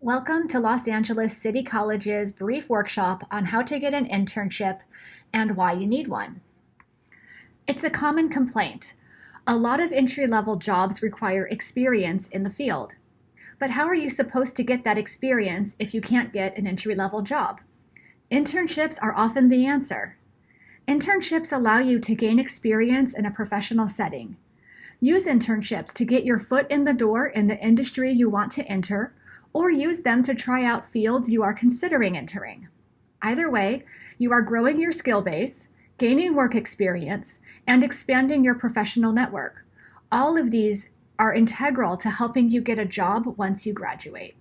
Welcome to Los Angeles City College's brief workshop on how to get an internship and why you need one. It's a common complaint. A lot of entry-level jobs require experience in the field. But how are you supposed to get that experience if you can't get an entry-level job? Internships are often the answer. Internships allow you to gain experience in a professional setting. Use internships to get your foot in the door in the industry you want to enter, or use them to try out fields you are considering entering. Either way, you are growing your skill base, gaining work experience, and expanding your professional network. All of these are integral to helping you get a job once you graduate.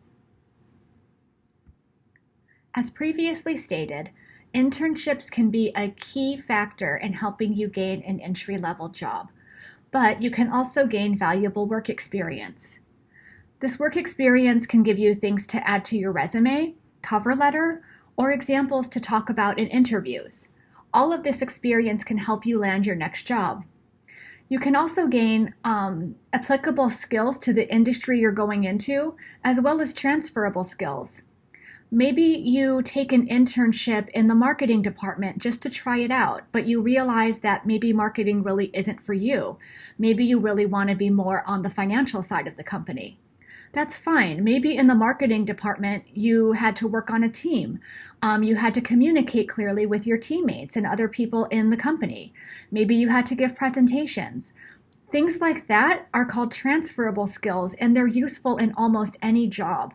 As previously stated, internships can be a key factor in helping you gain an entry-level job, but you can also gain valuable work experience. This work experience can give you things to add to your resume, cover letter, or examples to talk about in interviews. All of this experience can help you land your next job. You can also gain applicable skills to the industry you're going into, as well as transferable skills. Maybe you take an internship in the marketing department just to try it out, but you realize that maybe marketing really isn't for you. Maybe you really want to be more on the financial side of the company. That's fine. Maybe in the marketing department, you had to work on a team. You had to communicate clearly with your teammates and other people in the company. Maybe you had to give presentations. Things like that are called transferable skills, and they're useful in almost any job.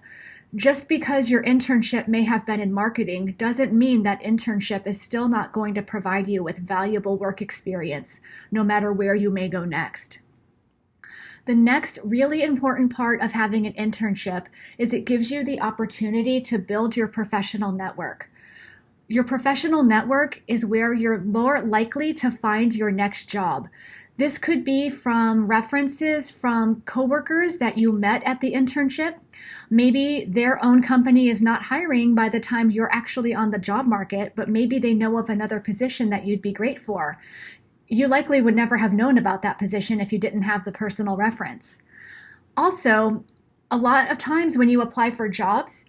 Just because your internship may have been in marketing doesn't mean that internship is still not going to provide you with valuable work experience, no matter where you may go next. The next really important part of having an internship is it gives you the opportunity to build your professional network. Your professional network is where you're more likely to find your next job. This could be from references from coworkers that you met at the internship. Maybe their own company is not hiring by the time you're actually on the job market, but maybe they know of another position that you'd be great for. You likely would never have known about that position if you didn't have the personal reference. Also, a lot of times when you apply for jobs,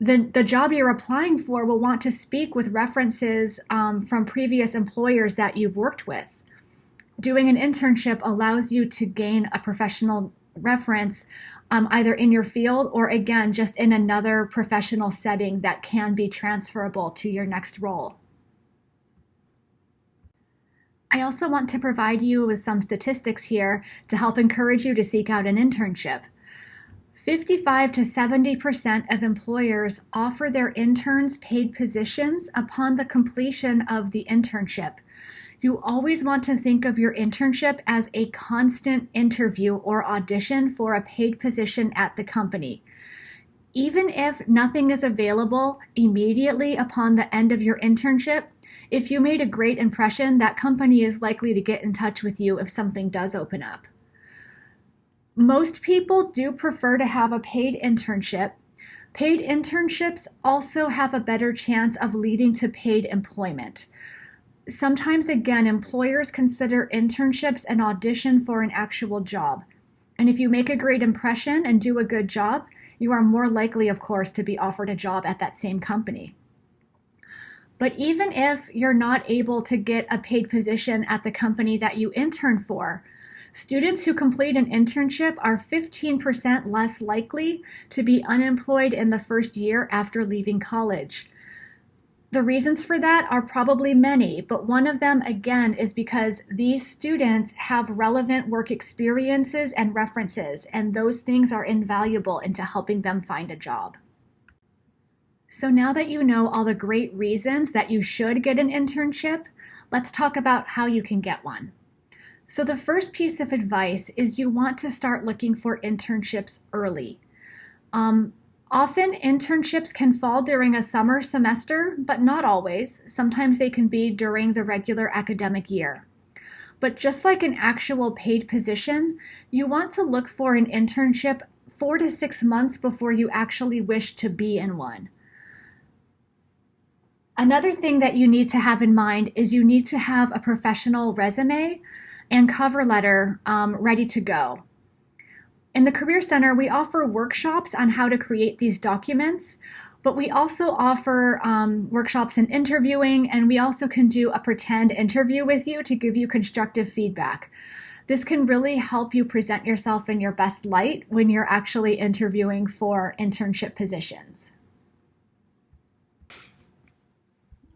the job you're applying for will want to speak with references from previous employers that you've worked with. Doing an internship allows you to gain a professional reference either in your field or, again, just in another professional setting that can be transferable to your next role. I also want to provide you with some statistics here to help encourage you to seek out an internship. 55 to 70% of employers offer their interns paid positions upon the completion of the internship. You always want to think of your internship as a constant interview or audition for a paid position at the company. Even if nothing is available immediately upon the end of your internship, if you made a great impression, that company is likely to get in touch with you if something does open up. Most people do prefer to have a paid internship. Paid internships also have a better chance of leading to paid employment. Sometimes, again, employers consider internships an audition for an actual job. And if you make a great impression and do a good job, you are more likely, of course, to be offered a job at that same company. But even if you're not able to get a paid position at the company that you intern for, students who complete an internship are 15% less likely to be unemployed in the first year after leaving college. The reasons for that are probably many, but one of them, again, is because these students have relevant work experiences and references, and those things are invaluable into helping them find a job. So now that you know all the great reasons that you should get an internship, let's talk about how you can get one. So the first piece of advice is you want to start looking for internships early. Often internships can fall during a summer semester, but not always. Sometimes they can be during the regular academic year. But just like an actual paid position, you want to look for an internship 4 to 6 months before you actually wish to be in one. Another thing that you need to have in mind is you need to have a professional resume and cover letter ready to go. In the Career Center, we offer workshops on how to create these documents, but we also offer workshops in interviewing, and we also can do a pretend interview with you to give you constructive feedback. This can really help you present yourself in your best light when you're actually interviewing for internship positions.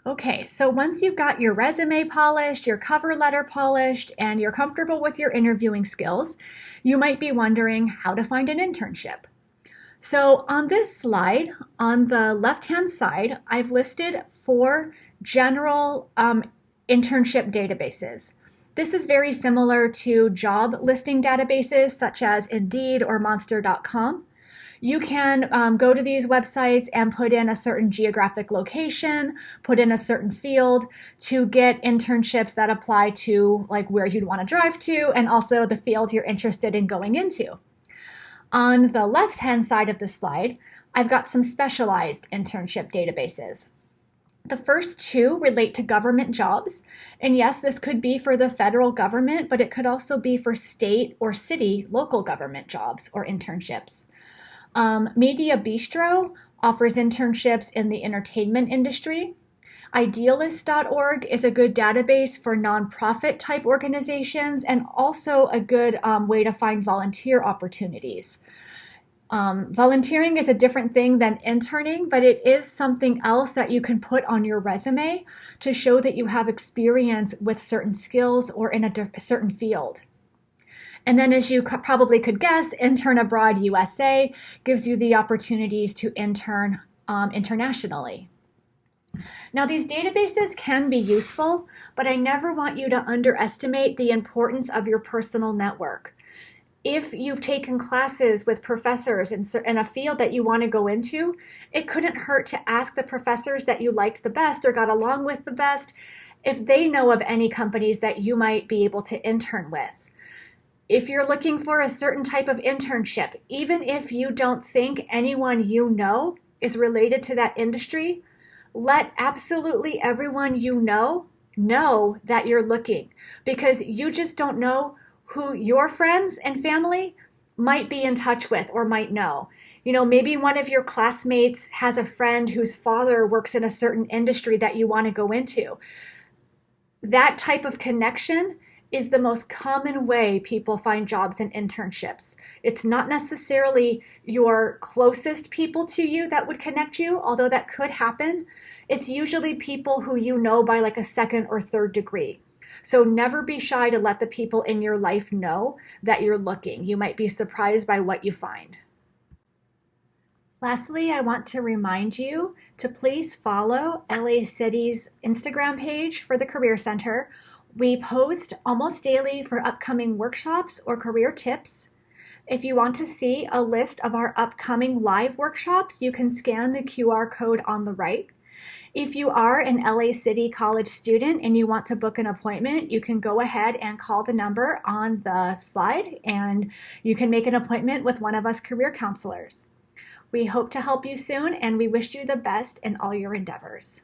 Okay, so once you've got your resume polished, your cover letter polished, and you're comfortable with your interviewing skills, you might be wondering how to find an internship. So on this slide, on the left-hand side, I've listed 4 general internship databases. This is very similar to job listing databases such as Indeed or Monster.com. You can go to these websites and put in a certain geographic location, put in a certain field to get internships that apply to like where you'd want to drive to and also the field you're interested in going into. On the left-hand side of the slide, I've got some specialized internship databases. The first 2 relate to government jobs. And yes, this could be for the federal government, but it could also be for state or city local government jobs or internships. Media Bistro offers internships in the entertainment industry. Idealist.org is a good database for nonprofit type organizations and also a good way to find volunteer opportunities. Volunteering is a different thing than interning, but it is something else that you can put on your resume to show that you have experience with certain skills or in a certain field. And then, as you probably could guess, Intern Abroad USA gives you the opportunities to intern internationally. Now, these databases can be useful, but I never want you to underestimate the importance of your personal network. If you've taken classes with professors in a field that you want to go into, it couldn't hurt to ask the professors that you liked the best or got along with the best if they know of any companies that you might be able to intern with. If you're looking for a certain type of internship, even if you don't think anyone you know is related to that industry, let absolutely everyone you know that you're looking, because you just don't know who your friends and family might be in touch with or might know. You know, maybe one of your classmates has a friend whose father works in a certain industry that you want to go into. That type of connection is the most common way people find jobs and internships. It's not necessarily your closest people to you that would connect you, although that could happen. It's usually people who you know by like a second or third degree. So never be shy to let the people in your life know that you're looking. You might be surprised by what you find. Lastly, I want to remind you to please follow LA City's Instagram page for the Career Center. We post almost daily for upcoming workshops or career tips. If you want to see a list of our upcoming live workshops, you can scan the QR code on the right. If you are an LA City college student and you want to book an appointment, you can go ahead and call the number on the slide and you can make an appointment with one of us career counselors. We hope to help you soon and we wish you the best in all your endeavors.